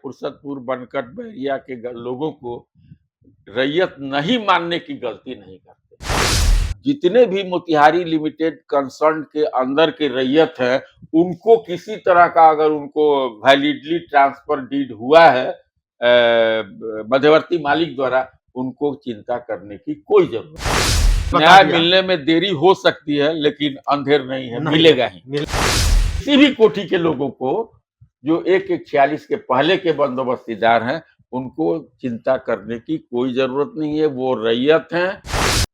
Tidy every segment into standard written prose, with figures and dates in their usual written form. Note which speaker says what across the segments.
Speaker 1: फुर्सतपुर, बनकट, बहरिया के लोगों को रैयत नहीं मानने की गलती नहीं करते। जितने भी मोतिहारी लिमिटेड कंसर्न के अंदर के रैयत है, उनको किसी तरह का अगर उनको वैलिडली ट्रांसफर डीड हुआ है मध्यवर्ती मालिक द्वारा, उनको चिंता करने की कोई जरूरत नहीं। न्याय मिलने में देरी हो सकती है, लेकिन अंधेर नहीं है, मिलेगा ही। किसी भी कोटि के लोगों को जो 1-1-46 के पहले के बंदोबस्तीदार हैं, उनको चिंता करने की कोई जरूरत नहीं है। वो रैयत हैं।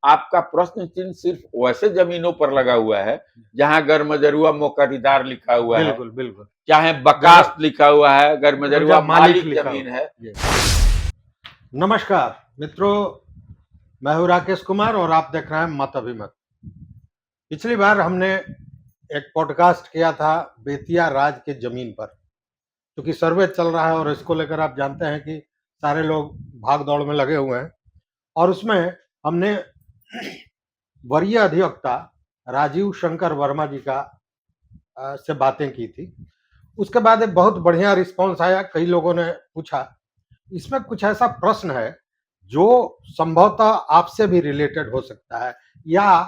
Speaker 1: आपका प्रश्न चिन्ह सिर्फ वैसे जमीनों पर लगा हुआ है जहां गरमजरुआ मोकरीदार लिखा हुआ है,
Speaker 2: बिल्कुल बिल्कुल,
Speaker 1: चाहे बकास्त लिखा हुआ है, गरमजरुआ मालिक जमीन है।
Speaker 2: नमस्कार मित्रों, मैं हूं राकेश कुमार और आप देख रहे हैं मत अभिमत। पिछली बार हमने एक पॉडकास्ट किया था बेतिया राज के जमीन पर, क्योंकि सर्वे चल रहा है और इसको लेकर आप जानते हैं कि सारे लोग भाग दौड़ में लगे हुए हैं। और उसमें हमने वरीय अधिवक्ता राजीव शंकर वर्मा जी का से बातें की थी। उसके बाद एक बहुत बढ़िया रिस्पांस आया। कई लोगों ने पूछा इसमें कुछ ऐसा प्रश्न है जो संभवतः आपसे भी रिलेटेड हो सकता है, या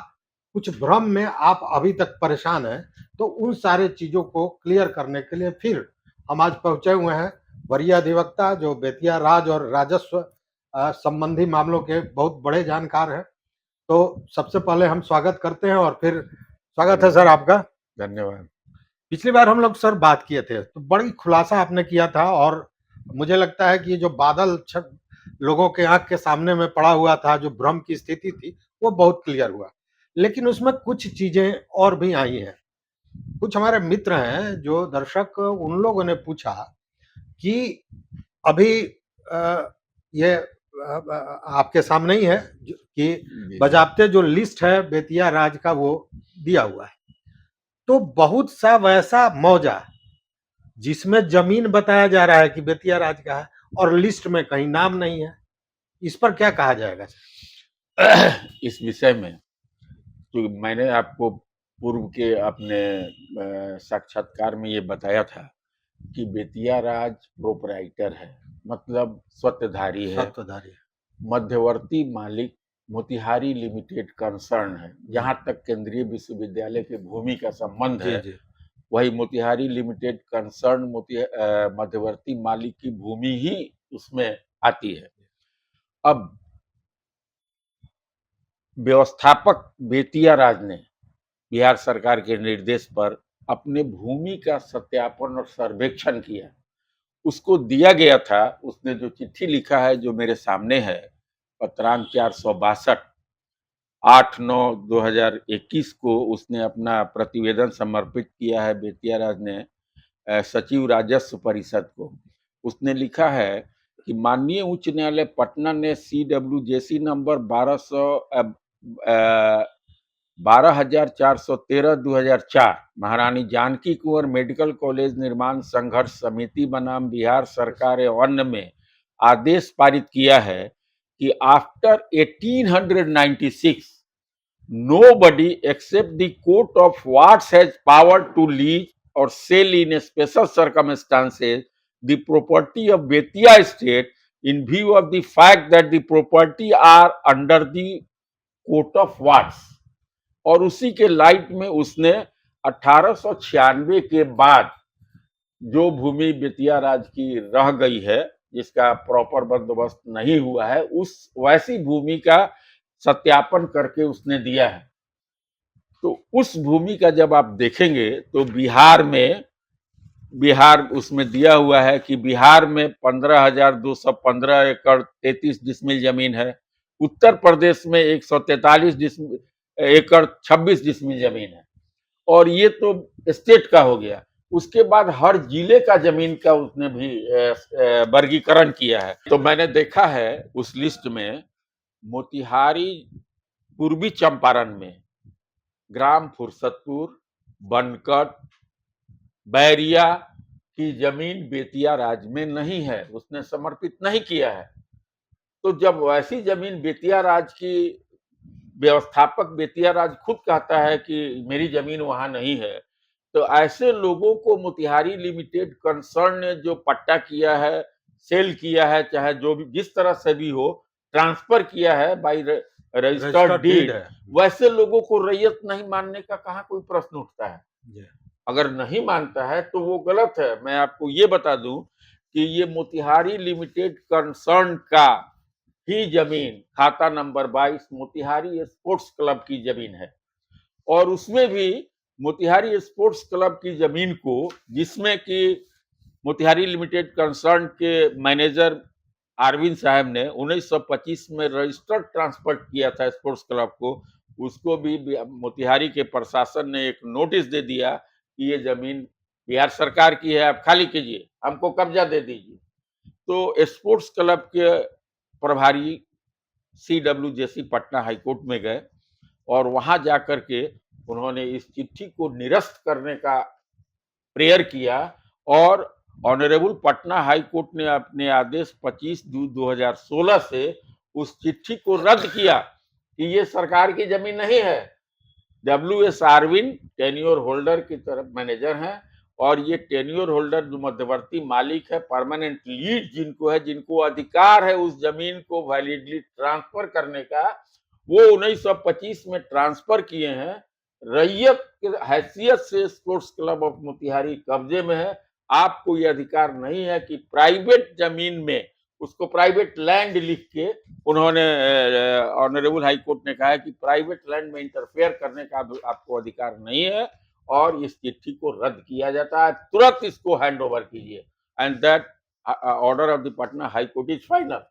Speaker 2: कुछ भ्रम में आप अभी तक परेशान हैं, तो उन सारे चीजों को क्लियर करने के लिए फिर हम आज पहुंचे हुए हैं वरीय अधिवक्ता, जो बेतिया राज और राजस्व संबंधी मामलों के बहुत बड़े जानकार हैं। तो सबसे पहले हम स्वागत करते हैं और फिर स्वागत है सर आपका।
Speaker 1: धन्यवाद।
Speaker 2: पिछली बार हम लोग सर बात किए थे तो बड़ी खुलासा आपने किया था, और मुझे लगता है कि ये जो बादल लोगों के आंख के सामने में पड़ा हुआ था, जो भ्रम की स्थिति थी, वो बहुत क्लियर हुआ। लेकिन उसमें कुछ चीजें और भी आई हैं। कुछ हमारे मित्र हैं जो दर्शक, उन लोगों ने पूछा कि अभी ये आपके सामने ही है कि बजाबते जो लिस्ट है बेतिया राज का वो दिया हुआ है, तो बहुत सा वैसा मौजा जिसमें जमीन बताया जा रहा है कि बेतिया राज का है और लिस्ट में कहीं नाम नहीं है। इस पर क्या कहा जाएगा?
Speaker 1: इस विषय में तो मैंने आपको पूर्व के अपने साक्षात्कार में ये बताया था कि बेतिया राज प्रोपराइटर है, मतलब स्वत्वधारी है। मध्यवर्ती मालिक मोतिहारी लिमिटेड कंसर्न है। जहां तक केंद्रीय विश्वविद्यालय के भूमि का संबंध है, वही मोतिहारी लिमिटेड कंसर्न मध्यवर्ती मालिक की भूमि ही उसमें आती है। अब व्यवस्थापक बेतिया राज ने बिहार सरकार के निर्देश पर अपने भूमि का सत्यापन और सर्वेक्षण किया। उसको दिया गया था, उसने जो चिट्ठी लिखा है जो मेरे सामने है, पत्रांक 462, 8/9/2021 को उसने अपना प्रतिवेदन समर्पित किया है बेतिया राज ने सचिव राजस्व परिषद को। उसने लिखा है कि माननीय उच्च न्यायालय पटना ने CWJC नंबर 12,413/2004 महारानी जानकी कुंवर मेडिकल कॉलेज निर्माण संघर्ष समिति बनाम बिहार सरकार एवं में आदेश पारित किया है कि after 1896 nobody except the court of wards has power to lease or sell in special circumstances the property of Betia Estate in view of the fact that the property are under the court of wards। और उसी के light में उसने 1896 के बाद जो भूमि बेतिया राज की रह गई है, जिसका प्रॉपर बंदोबस्त नहीं हुआ है, उस वैसी भूमि का सत्यापन करके उसने दिया है। तो उस भूमि का जब आप देखेंगे तो बिहार उसमें दिया हुआ है कि बिहार में 15,215 एकड़ 33 डिसमिल जमीन है। उत्तर प्रदेश में 143 एकड़ 26 डिसमिल जमीन है। और ये तो स्टेट का हो गया। उसके बाद हर जिले का जमीन का उसने भी वर्गीकरण किया है। तो मैंने देखा है उस लिस्ट में मोतिहारी पूर्वी चंपारण में ग्राम फुर्सतपुर, बनकट, बैरिया की जमीन बेतिया राज में नहीं है, उसने समर्पित नहीं किया है। तो जब वैसी जमीन बेतिया राज की, व्यवस्थापक बेतिया राज खुद कहता है कि मेरी जमीन वहां नहीं है, तो ऐसे लोगों को मोतिहारी लिमिटेड कंसर्न ने जो पट्टा किया है सेल किया है, चाहे जो भी जिस तरह से भी हो, ट्रांसफर किया है by registered
Speaker 2: registered deed
Speaker 1: deed,
Speaker 2: है।
Speaker 1: वैसे लोगों को रैयत नहीं मानने का कहाँ कोई प्रश्न उठता है।
Speaker 2: जी।
Speaker 1: अगर नहीं मानता है तो वो गलत है। मैं आपको ये बता दूं कि ये मोतिहारी लिमिटेड कंसर्न का ही जमीन खाता नंबर 22 मोतिहारी स्पोर्ट्स क्लब की जमीन है, और उसमें भी मोतिहारी स्पोर्ट्स क्लब की जमीन को, जिसमें कि मोतिहारी लिमिटेड कंसर्न के मैनेजर अरविंद साहब ने 1925 में रजिस्टर्ड ट्रांसफर किया था स्पोर्ट्स क्लब को, उसको भी मोतिहारी के प्रशासन ने एक नोटिस दे दिया कि ये जमीन बिहार सरकार की है, आप खाली कीजिए, हमको कब्जा दे दीजिए। तो स्पोर्ट्स क्लब के प्रभारी CWJC पटना हाईकोर्ट में गए, और वहां जाकर के उन्होंने इस चिट्ठी को निरस्त करने का प्रेयर किया, और ऑनरेबल पटना हाई कोर्ट ने अपने आदेश 25 जून 2016 से उस चिट्ठी को रद्द किया कि ये सरकार की जमीन नहीं है। WS आरविन टेन्योर होल्डर की तरफ मैनेजर हैं, और ये टेन्योर होल्डर जो मध्यवर्ती मालिक है, परमानेंट लीड जिनको है, जिनको अधिकार है उस जमीन को वैलिडली ट्रांसफर करने का, वो 1925 में ट्रांसफर किए हैं। रैयत के हैसियत से स्पोर्ट्स क्लब ऑफ मोतिहारी कब्जे में है। आपको ये अधिकार नहीं है कि प्राइवेट जमीन में, उसको प्राइवेट लैंड लिख के, उन्होंने ऑनरेबल हाई कोर्ट ने कहा है कि प्राइवेट लैंड में इंटरफेयर करने का आपको अधिकार नहीं है, और इस चिट्ठी को रद्द किया जाता है। तुरंत इसको हैंड ओवर कीजिए, and that order of the Patna high court is final.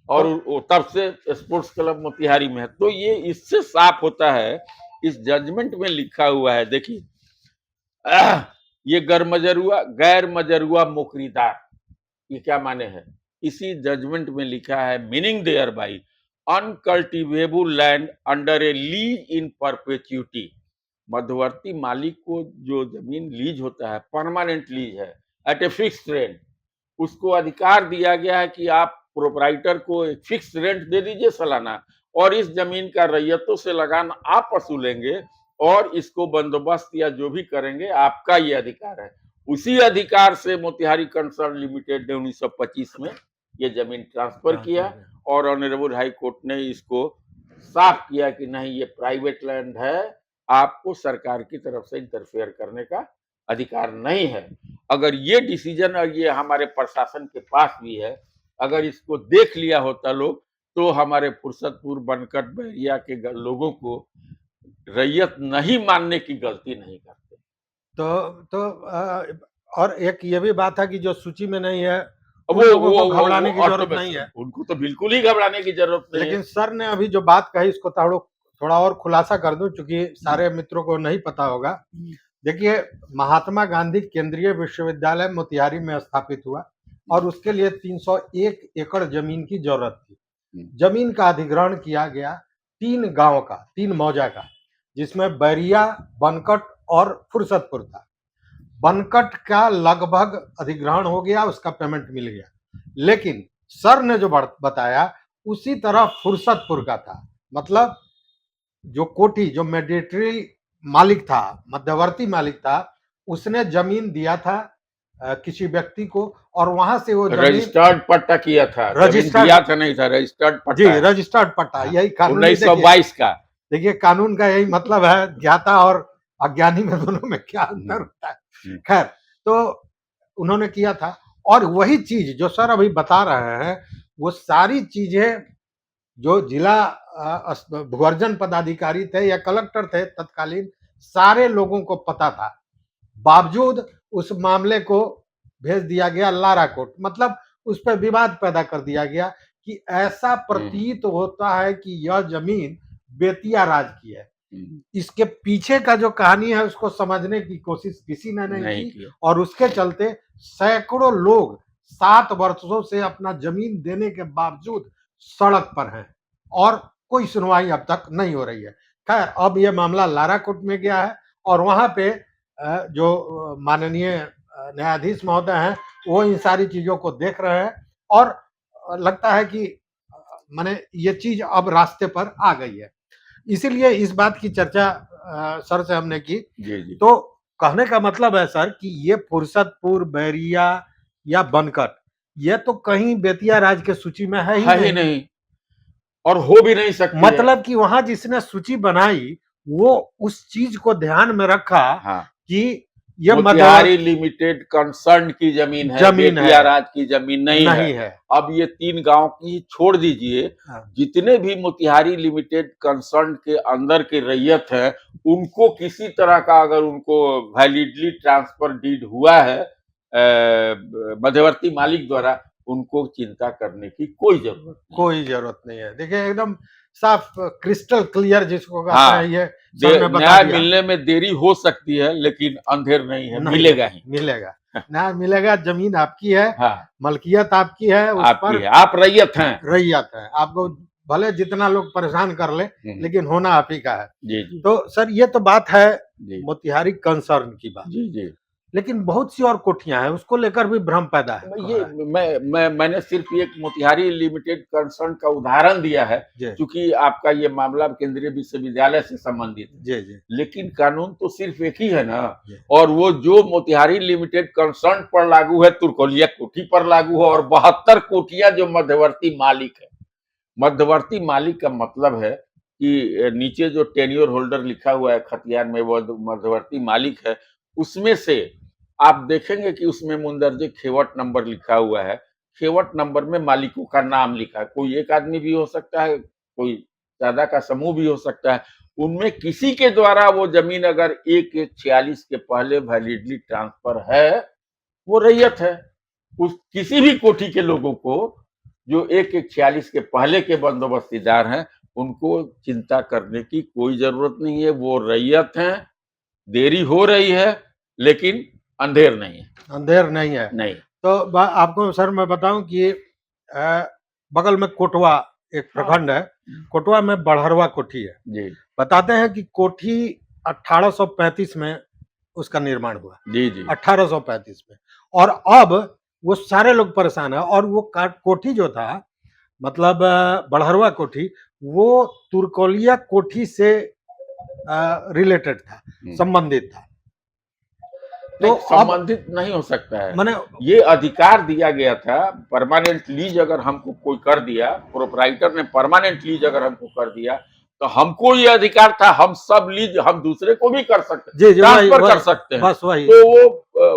Speaker 1: और तब से स्पोर्ट्स क्लब मोतिहारी में है। तो ये इससे साफ होता है, इस जजमेंट में लिखा हुआ है, देखिए ये गैर मजरुआ मुकरीदार, ये क्या माने है? इसी जजमेंट में लिखा है, meaning thereby uncultivable land under a lease in perpetuity. मध्यवर्ती मालिक को जो जमीन लीज होता है, परमानेंट लीज है, एट ए फिक्स रेंट, उसको अधिकार दिया गया है कि आप प्रोपराइटर को एक फिक्स रेंट दे दीजिए सालाना, और इस जमीन का रैयतों से लगान आप वसूलेंगे, और इसको बंदोबस्त या जो भी करेंगे, आपका ये अधिकार है। उसी अधिकार से मोतिहारी कंसर्न लिमिटेड ने 1925 में ये जमीन ट्रांसफर किया, और ऑनरेबल हाई कोर्ट ने इसको साफ किया कि नहीं, ये प्राइवेट लैंड है, आपको सरकार की तरफ से इंटरफेयर करने का अधिकार नहीं है। अगर ये डिसीजन, और ये हमारे प्रशासन के पास भी है, अगर इसको देख लिया होता लोग, तो हमारे फुर्सतपुर, बनकट, बहरिया के लोगों को रैयत नहीं मानने की गलती नहीं करते।
Speaker 2: और एक ये भी बात है कि जो सूची में नहीं है,
Speaker 1: वो
Speaker 2: लोगों को घबराने की जरूरत नहीं है,
Speaker 1: उनको तो बिल्कुल ही घबराने की जरूरत नहीं है।
Speaker 2: लेकिन सर ने अभी जो बात कही, इसको थोड़ा और खुलासा कर दूं, क्योंकि सारे मित्रों को नहीं पता होगा। देखिए, महात्मा गांधी केंद्रीय विश्वविद्यालय मोतिहारी में स्थापित हुआ, और उसके लिए 301 एकड़ जमीन की जरूरत थी। जमीन का अधिग्रहण किया गया 3 गांव का, 3 मौजा का, जिसमें बैरिया, बनकट और फुर्सतपुर था। बनकट का लगभग अधिग्रहण हो गया, उसका पेमेंट मिल गया, लेकिन सर ने जो बताया उसी तरह फुर्सतपुर का था। मतलब जो कोठी, जो मैंडेटरी मालिक था, मध्यवर्ती मालिक था, उसने जमीन दिया था किसी व्यक्ति को, और वहां से वो
Speaker 1: रजिस्टर्ड पट्टा किया था, रजिस्टर्ड दिया था, नहीं था, रजिस्टर्ड पट्टा।
Speaker 2: जी, रजिस्टर्ड पट्टा, यही कानून
Speaker 1: 1922 का।
Speaker 2: देखिए, कानून का यही मतलब है, ज्ञाता और अज्ञानी में दोनों में क्या अंतर होता है। खैर, तो उन्होंने किया था, और वही चीज जो सर अभी बता रहे हैं, वो सारी चीजें जो जिला भूअर्जन पदाधिकारी थे या कलेक्टर थे तत्कालीन, सारे लोगों को पता था। बावजूद उस मामले को भेज दिया गया लारा कोर्ट, मतलब उस पर विवाद पैदा कर दिया गया कि ऐसा प्रतीत होता है कि यह जमीन बेतिया राज की है। इसके पीछे का जो कहानी है, उसको समझने की कोशिश किसी ने नहीं की, और उसके चलते सैकड़ों लोग 7 वर्षों से अपना जमीन देने के बावजूद सड़क पर हैं, और कोई सुनवाई अब तक नहीं हो रही है। खैर, अब यह मामला लारा कोर्ट में गया है, और वहां पे जो माननीय न्यायाधीश महोदय हैं, वो इन सारी चीजों को देख रहे हैं, और लगता है कि माने ये चीज अब रास्ते पर आ गई है। इसीलिए इस बात की चर्चा सर से हमने की।
Speaker 1: जी।
Speaker 2: तो कहने का मतलब है सर कि ये फुर्सतपुर, बैरिया या बनकट, ये तो कहीं बेतिया राज के सूची में है ही
Speaker 1: है ही
Speaker 2: नहीं।
Speaker 1: नहीं और हो भी नहीं सकती है।
Speaker 2: मतलब कि वहां जिसने सूची बनाई वो उस चीज को ध्यान में रखा
Speaker 1: हाँ
Speaker 2: कि ये
Speaker 1: मोतिहारी लिमिटेड कंसर्न की जमीन है,
Speaker 2: जमीन
Speaker 1: बेतिया
Speaker 2: है,
Speaker 1: राज की जमीन नहीं है।
Speaker 2: नहीं है।
Speaker 1: अब ये 3 गांव की छोड़ दीजिए,
Speaker 2: हाँ,
Speaker 1: जितने भी मोतिहारी लिमिटेड कंसर्न के अंदर के रैयत हैं, उनको किसी तरह का अगर उनको वैलिडली ट्रांसफर डीड हुआ है मध्यवर्ती मालिक द्वारा, उनको चिंता करने की कोई जरूरत नहीं।
Speaker 2: कोई जरूरत नहीं है। देखिए एकदम साफ क्रिस्टल क्लियर जिसको कहते
Speaker 1: हाँ
Speaker 2: हैं, ये सर ने बता
Speaker 1: न्याय
Speaker 2: दिया।
Speaker 1: मिलने में देरी हो सकती है लेकिन अंधेर नहीं है,
Speaker 2: नहीं
Speaker 1: मिलेगा ही।
Speaker 2: मिलेगा, न्याय मिलेगा। जमीन आपकी है,
Speaker 1: हाँ
Speaker 2: मलकियत आपकी है, उस
Speaker 1: आपकी
Speaker 2: पर
Speaker 1: है, आप रैयत हैं।
Speaker 2: रैयत है। आपको भले जितना लोग परेशान कर ले, लेकिन होना आप ही का है।
Speaker 1: जी जी
Speaker 2: तो सर ये तो बात है
Speaker 1: जी
Speaker 2: मोतिहारी कंसर्न की बात,
Speaker 1: जी जी।
Speaker 2: लेकिन बहुत सी और कोठियां हैं, उसको लेकर भी भ्रम पैदा है।
Speaker 1: ये मैंने सिर्फ एक मोतिहारी लिमिटेड कंसर्न का उदाहरण दिया है,
Speaker 2: जी
Speaker 1: क्योंकि आपका ये मामला केंद्रीय विश्वविद्यालय से संबंधित है।
Speaker 2: जी जी
Speaker 1: लेकिन कानून तो सिर्फ एक ही है ना,
Speaker 2: जी।
Speaker 1: और वो जो मोतिहारी लिमिटेड कंसर्न पर लागू है, तुरकोलिया कोठी पर लागू है, और 72 कोठियां जो मध्यवर्ती मालिक है। मध्यवर्ती मालिक का मतलब है कि नीचे जो टेन्योर होल्डर लिखा हुआ है खतियान में, वो मध्यवर्ती मालिक है। उसमें से आप देखेंगे कि उसमें मुंदरजे खेवट नंबर लिखा हुआ है। खेवट नंबर में मालिकों का नाम लिखा है। कोई एक आदमी भी हो सकता है, कोई ज्यादा का समूह भी हो सकता है। उनमें किसी के द्वारा वो जमीन अगर 1/1/46 के पहले वैलिडली ट्रांसफर है, वो रैयत है। उस किसी भी कोठी के लोगों को जो 1/1/46 के पहले के बंदोबस्तीदार हैं, उनको चिंता करने की कोई जरूरत नहीं है। वो रैयत हैं, देरी हो रही है लेकिन अंधेर नहीं है।
Speaker 2: अंधेर नहीं है।
Speaker 1: नहीं
Speaker 2: तो आपको सर मैं बताऊं कि बगल में कोटवा एक प्रखंड है, कोटवा में बड़हरवा कोठी है।
Speaker 1: जी
Speaker 2: बताते हैं कि कोठी 1835 में उसका निर्माण हुआ,
Speaker 1: जी जी
Speaker 2: 1835 में। और अब वो सारे लोग परेशान है। और वो कोठी जो था, मतलब बड़हरवा कोठी, वो तुर्कोलिया कोठी से रिलेटेड था, संबंधित था।
Speaker 1: तो
Speaker 2: अब
Speaker 1: संबंधित नहीं हो सकता है।
Speaker 2: मैंने
Speaker 1: ये अधिकार दिया गया था, परमानेंट लीज अगर हमको कोई कर दिया, प्रोपराइटर ने परमानेंट लीज अगर हमको कर दिया, तो हमको ये अधिकार था, हम सब लीज हम दूसरे को भी कर सकते,
Speaker 2: जी जी
Speaker 1: ट्रांसफर कर सकते हैं।
Speaker 2: बस वही।
Speaker 1: तो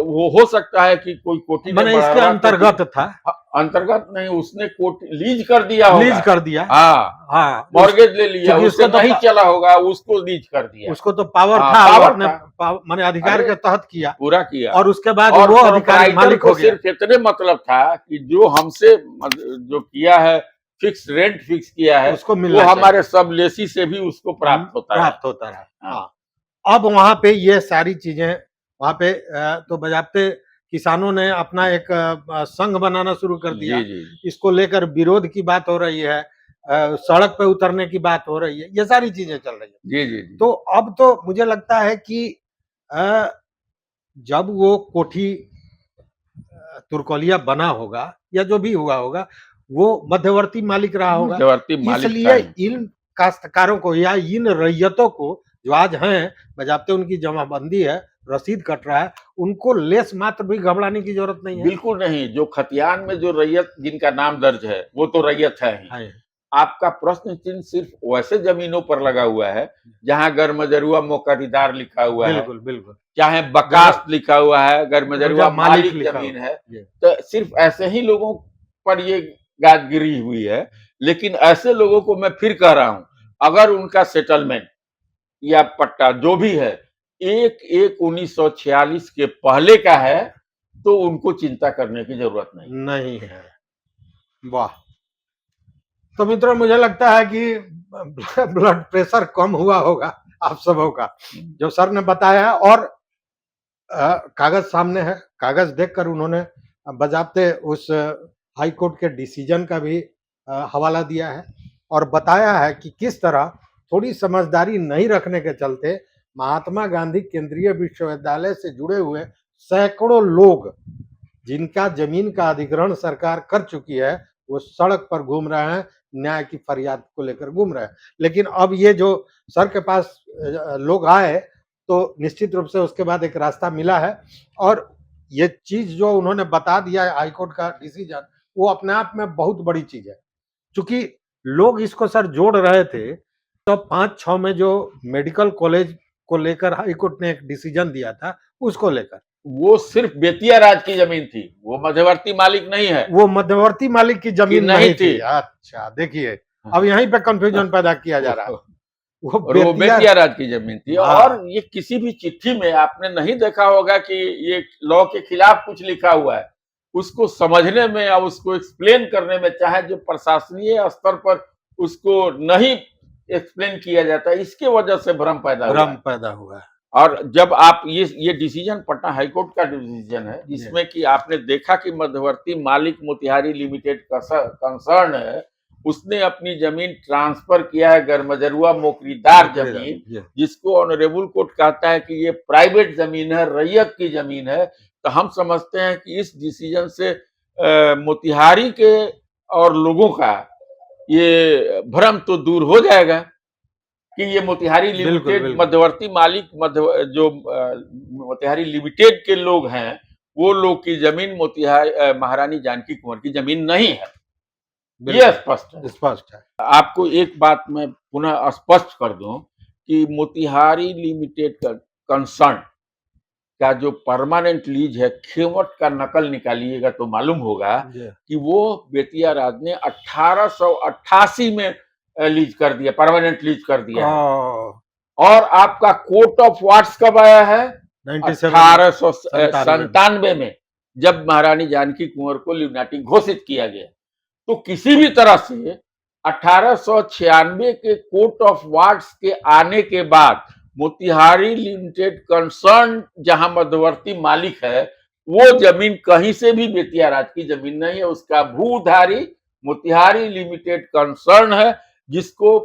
Speaker 1: वो हो सकता है कि कोई कोठी ने
Speaker 2: मैंने इसके
Speaker 1: बड़हरवा
Speaker 2: अंतर्गत था,
Speaker 1: अंतर्गत नहीं, उसने कोठी लीज कर दिया होगा।
Speaker 2: लीज कर दिया।
Speaker 1: हाँ
Speaker 2: हाँ,
Speaker 1: मॉर्गेज ले लिया,
Speaker 2: क्योंकि
Speaker 1: उससे
Speaker 2: उसको तो
Speaker 1: नहीं चला होगा, उसको लीज कर दिया।
Speaker 2: उसको तो पावर
Speaker 1: हाँ,
Speaker 2: था, वो
Speaker 1: पावर
Speaker 2: अपने
Speaker 1: था।
Speaker 2: मैंने अधिकार
Speaker 1: अरे,
Speaker 2: के तहत किया,
Speaker 1: पूरा किया।
Speaker 2: और उसके बाद
Speaker 1: और
Speaker 2: वो अधिकारी
Speaker 1: प्रोपराइटर
Speaker 2: मालिक
Speaker 1: को
Speaker 2: हो गया।
Speaker 1: सिर्फ इतने मतलब था कि जो हमसे जो किया है, फिक्स रेंट फिक्स किया है,
Speaker 2: उसको
Speaker 1: वो
Speaker 2: मिलना
Speaker 1: हमारे
Speaker 2: चाहिए।
Speaker 1: सब लेसी से भी उसको प्राप्त होता है।
Speaker 2: प्राप्त होता रहा।
Speaker 1: हाँ।
Speaker 2: हाँ। अब वहां पे ये सारी चीजें, वहां पे तो बजाते किसानों ने अपना एक संघ बनाना शुरू कर दिया।
Speaker 1: जी जी
Speaker 2: इसको लेकर विरोध की बात हो रही है, सड़क पे उतरने की बात हो रही है, ये सारी चीजें चल रही है।
Speaker 1: जी जी जी
Speaker 2: तो अब तो मुझे लगता है कि अ, जब वो कोठी तुर्कोलिया बना होगा या जो भी हुआ होगा, वो मध्यवर्ती मालिक रहा होगा।
Speaker 1: मध्यवर्ती मालिक था
Speaker 2: इसलिए
Speaker 1: ही।
Speaker 2: इन काश्तकारों को या इन रैयतों को जो आज हैं, बजाते उनकी जमाबंदी है, रसीद कट रहा है, उनको लेस मात्र भी घबराने की जरूरत नहीं है।
Speaker 1: बिल्कुल नहीं। जो खतियान में जो रैयत जिनका नाम दर्ज है, वो तो रैयत है ही।
Speaker 2: है।
Speaker 1: आपका प्रश्न चिन्ह सिर्फ वैसे जमीनों पर लगा हुआ है जहां गरमजरुआ मोकरीदार लिखा हुआ है,
Speaker 2: बिल्कुल बिल्कुल।
Speaker 1: चाहे बकास्त लिखा हुआ है, गरमजरुआ मालिक
Speaker 2: लिखा
Speaker 1: जमीन
Speaker 2: हुआ
Speaker 1: है।
Speaker 2: जी।
Speaker 1: तो सिर्फ ऐसे ही लोगों पर ये गादगिरी हुई है। लेकिन ऐसे लोगों को मैं फिर कह रहा हूं, अगर उनका सेटलमेंट या पट्टा जो भी है 1/1/1946 के पहले का है, तो उनको चिंता करने की जरूरत नहीं।
Speaker 2: नहीं है। वाह। तो मित्रों, मुझे लगता है कि ब्लड प्रेशर कम हुआ होगा आप सबों का, जो सर ने बताया। और कागज सामने है, कागज देखकर उन्होंने बजाते उस हाई कोर्ट के डिसीजन का भी हवाला दिया है, और बताया है कि किस तरह थोड़ी समझदारी नहीं रखने के चलते महात्मा गांधी केंद्रीय विश्वविद्यालय से जुड़े हुए सैकड़ों लोग, जिनका जमीन का अधिग्रहण सरकार कर चुकी है, वो सड़क पर घूम रहे हैं, न्याय की फरियाद को लेकर घूम रहे हैं। लेकिन अब ये जो सर के पास लोग आए, तो निश्चित रूप से उसके बाद एक रास्ता मिला है। और ये चीज जो उन्होंने बता दिया है हाईकोर्ट का डिसीजन, वो अपने आप में बहुत बड़ी चीज है। क्योंकि लोग इसको सर जोड़ रहे थे, तो 5-6 में जो मेडिकल कॉलेज को लेकर हाईकोर्ट ने एक डिसीजन दिया था, उसको लेकर
Speaker 1: वो सिर्फ बेतिया राज की जमीन थी, वो मध्यवर्ती मालिक नहीं है
Speaker 2: वो मध्यवर्ती मालिक की जमीन
Speaker 1: नहीं
Speaker 2: नहीं
Speaker 1: थी।
Speaker 2: थी। अच्छा, देखिए अब यहीं पे कंफ्यूजन पैदा किया जा रहा है। वो
Speaker 1: और वो बेतिया राज की जमीन थी।
Speaker 2: हाँ।
Speaker 1: और ये किसी भी चिट्ठी में आपने नहीं देखा होगा कि ये लॉ के खिलाफ कुछ लिखा हुआ है। उसको समझने में या उसको एक्सप्लेन करने में, चाहे जो प्रशासनीय स्तर पर उसको नहीं एक्सप्लेन किया जाता, इसके वजह से भ्रम पैदा हुआ है। और जब आप ये डिसीजन पटना हाईकोर्ट का डिसीजन है, जिसमें कि आपने देखा कि मध्यवर्ती मालिक मोतिहारी लिमिटेड कंसर्न है, उसने अपनी जमीन ट्रांसफर किया है गरमजरुआ मोकरीदार जमीन, जिसको ऑनरेबल कोर्ट कहता है कि ये प्राइवेट जमीन है, रैयत की जमीन है। तो हम समझते हैं कि इस डिसीजन से मोतिहारी के और लोगों का ये भ्रम तो दूर हो जाएगा कि ये मोतिहारी लिमिटेड मध्यवर्ती मालिक जो मोतिहारी लिमिटेड के लोग हैं, वो लोग की जमीन मोतिहारी महारानी जानकी कुंवर की जमीन नहीं है। ये स्पष्ट है। आपको एक बात मैं पुनः स्पष्ट कर दूं कि मोतिहारी लिमिटेड का कंसर्न का जो परमानेंट लीज है, खेवट का नकल निकालिएगा तो मालूम होगा कि वो बेतिया राज ने 1888 में लीज कर दिया, परमानेंट लीज कर दिया है। और आपका कोर्ट ऑफ वार्ड्स कब आया है? 1897 में, जब महारानी जानकी कुंवर को लिबर्टी घोषित किया गया। तो किसी भी तरह से 1896 के कोर्ट ऑफ वार्ड्स के आने के बाद मोतिहारी लिमिटेड कंसर्न जहां मध्यवर्ती मालिक है, वो जमीन कहीं से भी बेतिया राज की जमीन नहीं है। उसका भूधारी मोतिहारी लिमिटेड कंसर्न है, जिसको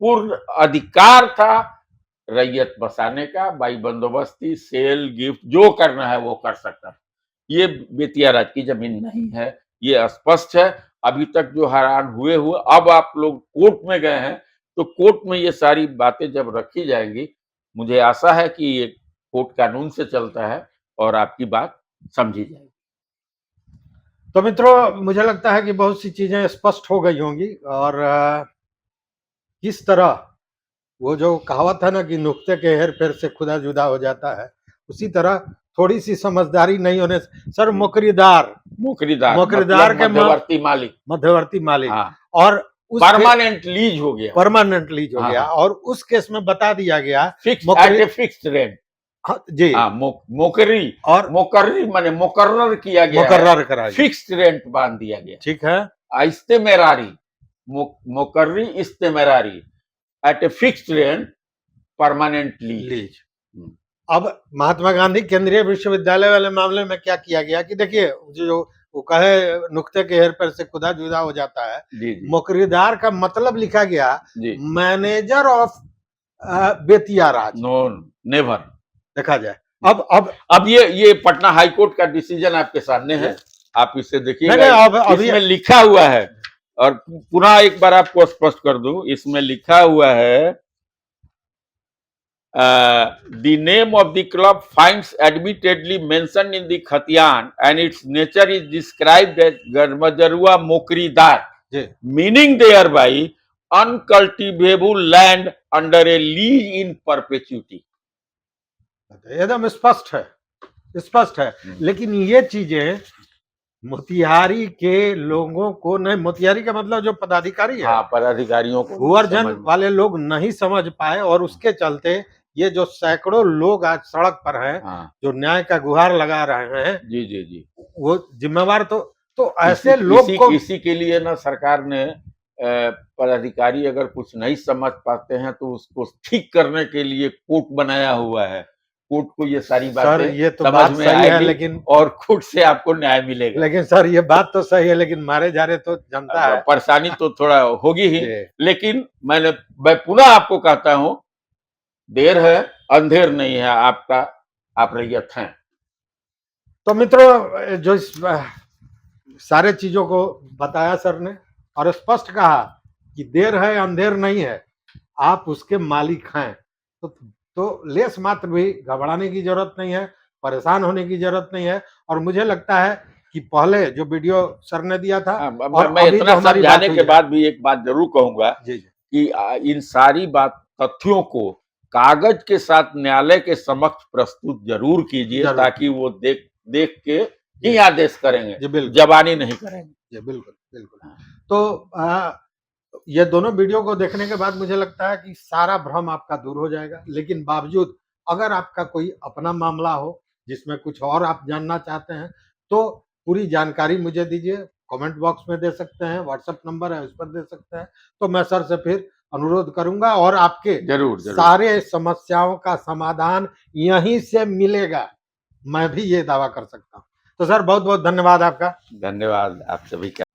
Speaker 1: पूर्ण अधिकार था रैयत बसाने का, बाई बंदोबस्ती, सेल, गिफ्ट, जो करना है वो कर सकता है। ये बेतिया राज की जमीन नहीं है, ये स्पष्ट है। अभी तक जो हैरान हुए, अब आप लोग कोर्ट में गए हैं, तो कोर्ट में ये सारी बातें जब रखी जाएंगी, मुझे आशा है कि ये कोर्ट कानून से चलता है और आपकी बात समझी जाएगी।
Speaker 2: तो मित्रों, मुझे लगता है कि बहुत सी चीजें स्पष्ट हो गई होंगी। और किस तरह वो जो कहावत है ना कि नुक्ते के हेर फेर से खुदा जुदा हो जाता है, उसी तरह थोड़ी सी समझदारी नहीं होने से सर मोकरीदार
Speaker 1: मतलब
Speaker 2: के मध्यवर्ती मालिक
Speaker 1: हाँ,
Speaker 2: और
Speaker 1: परमानेंट लीज हो गया।
Speaker 2: और उस केस में बता दिया गया
Speaker 1: फिक्स्ड रेंट
Speaker 2: जी,
Speaker 1: मोकर्री माने मुकर्रर किया गया, फिक्स्ड रेंट बांध दिया गया।
Speaker 2: ठीक है।
Speaker 1: इस्तेमेरारी मोकर्री इस्तेमेरारी at a fixed rent permanent lease.
Speaker 2: अब महात्मा गांधी केंद्रीय विश्वविद्यालय वाले मामले में क्या किया गया कि देखिए, जो वो कहे नुक्ते के हेर फेर से खुदा जुदा हो जाता है, मोकरीदार का मतलब लिखा गया manager of Bettiah Raj.
Speaker 1: No never
Speaker 2: देखा जाए।
Speaker 1: अब ये पटना हाई कोर्ट का डिसीजन आपके सामने है, आप इसे देखिएगा। इसमें लिखा हुआ है, और पुनः एक बार आपको स्पष्ट कर दूं, इसमें लिखा हुआ है the name of the club finds admittedly mentioned in the Khatiyan and its nature is described as Garmajarua Mokridar, meaning thereby uncultivable land under a lease in perpetuity।
Speaker 2: एकदम स्पष्ट है। लेकिन ये चीजें मोतिहारी के लोगों को नहीं, मोतिहारी का मतलब जो पदाधिकारी है,
Speaker 1: पदाधिकारियों को,
Speaker 2: भूअर्जन वाले लोग नहीं समझ पाए, और उसके चलते ये जो सैकड़ों लोग आज सड़क पर हैं, जो न्याय का गुहार लगा रहे हैं,
Speaker 1: जी,
Speaker 2: वो जिम्मेवार तो ऐसे लोग को
Speaker 1: इसी के लिए ना सरकार ने पदाधिकारी अगर कुछ नहीं समझ पाते हैं तो उसको ठीक करने के लिए कोर्ट बनाया हुआ है। कोर्ट को ये सारी बातें
Speaker 2: ये तो समझ में आएगी, लेकिन
Speaker 1: और कोर्ट से आपको न्याय मिलेगा।
Speaker 2: लेकिन सर ये बात तो सही है, लेकिन मारे जा रहे तो जनता है,
Speaker 1: परेशानी तो थोड़ा होगी ही। लेकिन मैं पुनः आपको कहता हूं, देर है अंधेर नहीं है, आप रैयत हैं।
Speaker 2: तो मित्रों, जो सारे चीजों को बताया सर ने, और स्पष्ट कहा कि देर है अंधेर नहीं है, आप उसके मालिक हैं। तो लेस मात्र भी घबराने की जरूरत नहीं है। परेशान होने की जरूरत नहीं है। और मुझे लगता है कि पहले जो वीडियो सर ने दिया था
Speaker 1: हाँ,
Speaker 2: और
Speaker 1: मैं
Speaker 2: अभी जो
Speaker 1: इतना
Speaker 2: हमारी बात
Speaker 1: समझाने
Speaker 2: हुई
Speaker 1: के
Speaker 2: है,
Speaker 1: बाद भी एक बात जरूर कहूंगा
Speaker 2: जी जी
Speaker 1: कि इन सारी बात तथ्यों को कागज के साथ न्यायालय के समक्ष प्रस्तुत जरूर कीजिए,
Speaker 2: जरूर
Speaker 1: ताकि वो देख देख के ही
Speaker 2: जी
Speaker 1: आदेश करेंगे,
Speaker 2: जी बिल्कुल
Speaker 1: जबानी नहीं करेंगे।
Speaker 2: जी बिल्कुल बिल्कुल। तो ये दोनों वीडियो को देखने के बाद मुझे लगता है कि सारा भ्रम आपका दूर हो जाएगा। लेकिन बावजूद अगर आपका कोई अपना मामला हो जिसमें कुछ और आप जानना चाहते हैं, तो पूरी जानकारी मुझे दीजिए। कमेंट बॉक्स में दे सकते हैं, व्हाट्सएप नंबर है उस पर दे सकते हैं। तो मैं सर से फिर अनुरोध करूंगा और आपके
Speaker 1: जरूर जरूर
Speaker 2: सारे समस्याओं का समाधान यहीं से मिलेगा, मैं भी ये दावा कर सकता हूँ। तो सर बहुत बहुत धन्यवाद आपका।
Speaker 1: धन्यवाद आप सभी का।